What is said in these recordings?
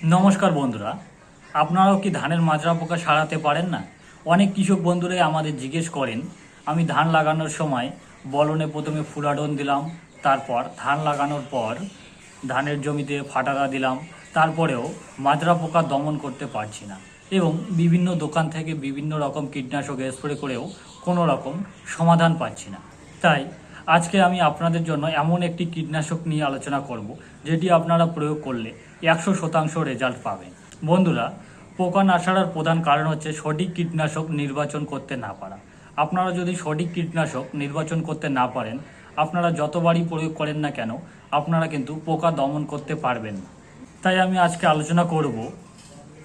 নমস্কার বন্ধুরা, আপনারাও কি ধানের মাজরা পোকা সারাতে পারেন না? অনেক কৃষক বন্ধুরাই আমাদের জিজ্ঞেস করেন, আমি ধান লাগানোর সময় বলনে প্রথমে ফুলাডন দিলাম, তারপর ধান লাগানোর পর ধানের জমিতে ফাটারা দিলাম, তারপরেও মাজরা পোকা দমন করতে পারছি না এবং বিভিন্ন দোকান থেকে বিভিন্ন রকম কীটনাশক স্প্রে করেও কোনো রকম সমাধান পাচ্ছি না। তাই আজকে আমি আপনাদের জন্য এমন একটি কীটনাশক নিয়ে আলোচনা করব যেটি আপনারা প্রয়োগ করলে 100% রেজাল্ট পাবেন। বন্ধুরা, পোকা না সারার প্রধান কারণ হচ্ছে সঠিক কীটনাশক নির্বাচন করতে না পারা। আপনারা যদি সঠিক কীটনাশক নির্বাচন করতে না পারেন, আপনারা যতবারই প্রয়োগ করেন না কেন, আপনারা কিন্তু পোকা দমন করতে পারবেন না। তাই আমি আজকে আলোচনা করব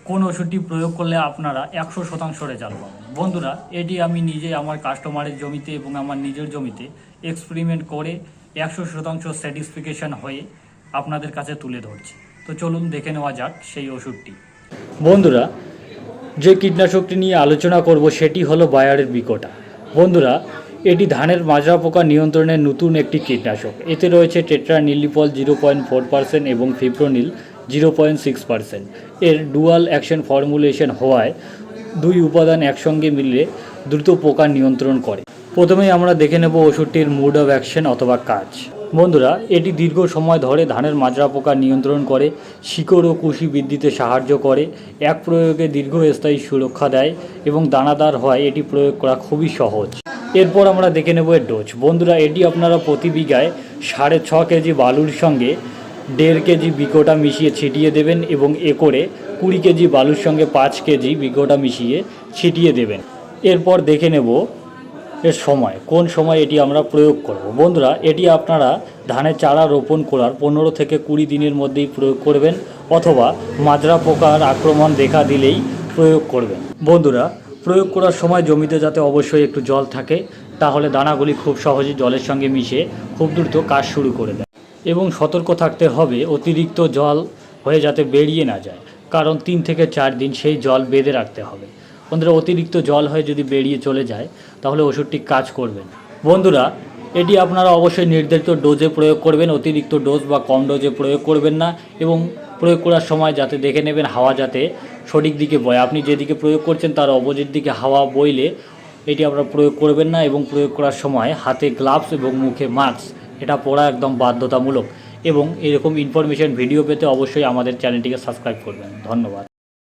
কোন ওষুধটি প্রয়োগ করলে আপনারা 100% রেজাল্ট পাবেন। বন্ধুরা, এটি আমি নিজে আমার কাস্টমারের জমিতে এবং আমার নিজের জমিতে এক্সপেরিমেন্ট করে 100% স্যাটিসফিকেশন হয়ে আপনাদের কাছে তুলে ধরছি। তো চলুন দেখে নেওয়া যাক সেই ওষুধটি। বন্ধুরা, যে কীটনাশকটি নিয়ে আলোচনা করব সেটি হলো বায়ারের বিকোটা। বন্ধুরা, এটি ধানের মাজরা পোকা নিয়ন্ত্রণের নতুন একটি কীটনাশক। এতে রয়েছে টেট্রানিলিপ্রল 0.4% এবং ফিপ্রোনিল 0.6%। এর ডুয়াল অ্যাকশন ফর্মুলেশন হওয়ায় দুই উপাদান একসঙ্গে মিলে দ্রুত পোকা নিয়ন্ত্রণ করে। প্রথমেই আমরা দেখে নেব ওষুধটির মোড অফ অ্যাকশন অথবা কাজ। বন্ধুরা, এটি দীর্ঘ সময় ধরে ধানের মাজরা পোকা নিয়ন্ত্রণ করে, শিকড় ও কুশি বৃদ্ধিতে সাহায্য করে, এক প্রয়োগে দীর্ঘস্থায়ী সুরক্ষা দেয় এবং দানাদার হয়। এটি প্রয়োগ করা খুবই সহজ। এরপর আমরা দেখে নেব এর ডোজ। বন্ধুরা, এটি আপনারা প্রতি বিঘায় 6.5 কেজি বালুর সঙ্গে 1.5 কেজি বিকোটা মিশিয়ে ছিটিয়ে দেবেন এবং একরে 20 কেজি বালুর সঙ্গে 5 কেজি বিকোটা মিশিয়ে ছিটিয়ে দেবেন। এরপর দেখে নেব এর সময়, কোন সময় এটি আমরা প্রয়োগ করব। বন্ধুরা, এটি আপনারা ধানের চারা রোপণ করার 15 থেকে 20 দিনের মধ্যেই প্রয়োগ করবেন অথবা মাজরা পোকার আক্রমণ দেখা দিলেই প্রয়োগ করবেন। বন্ধুরা, প্রয়োগ করার সময় জমিতে যাতে অবশ্যই একটু জল থাকে, তাহলে দানাগুলি খুব সহজেই জলের সঙ্গে মিশে খুব দ্রুত কাজ শুরু করে দেয়। এবং সতর্ক থাকতে হবে অতিরিক্ত জল হয়ে যাতে বেরিয়ে না যায়, কারণ 3 থেকে 4 দিন সেই জল বেঁধে রাখতে হবে। বন্ধুরা, অতিরিক্ত জল হয়ে যদি বেরিয়ে চলে যায় তাহলে ওষুধটি কাজ করবে না। বন্ধুরা, এটি আপনারা অবশ্যই নির্ধারিত ডোজে প্রয়োগ করবেন, অতিরিক্ত ডোজ বা কম ডোজে প্রয়োগ করবেন না। এবং প্রয়োগ করার সময় যাতে দেখে নেবেন হাওয়া যাতে সঠিক দিকে বয়। আপনি যেদিকে প্রয়োগ করছেন তার অপোজিট দিকে হাওয়া বইলে এটি আপনারা প্রয়োগ করবেন না। এবং প্রয়োগ করার সময় হাতে গ্লাভস এবং মুখে মাস্ক এটা পরা একদম বাধ্যতামূলক। এবং এরকম ইনফরমেশন ভিডিও পেতে অবশ্যই আমাদের চ্যানেলটিকে সাবস্ক্রাইব করবেন। ধন্যবাদ।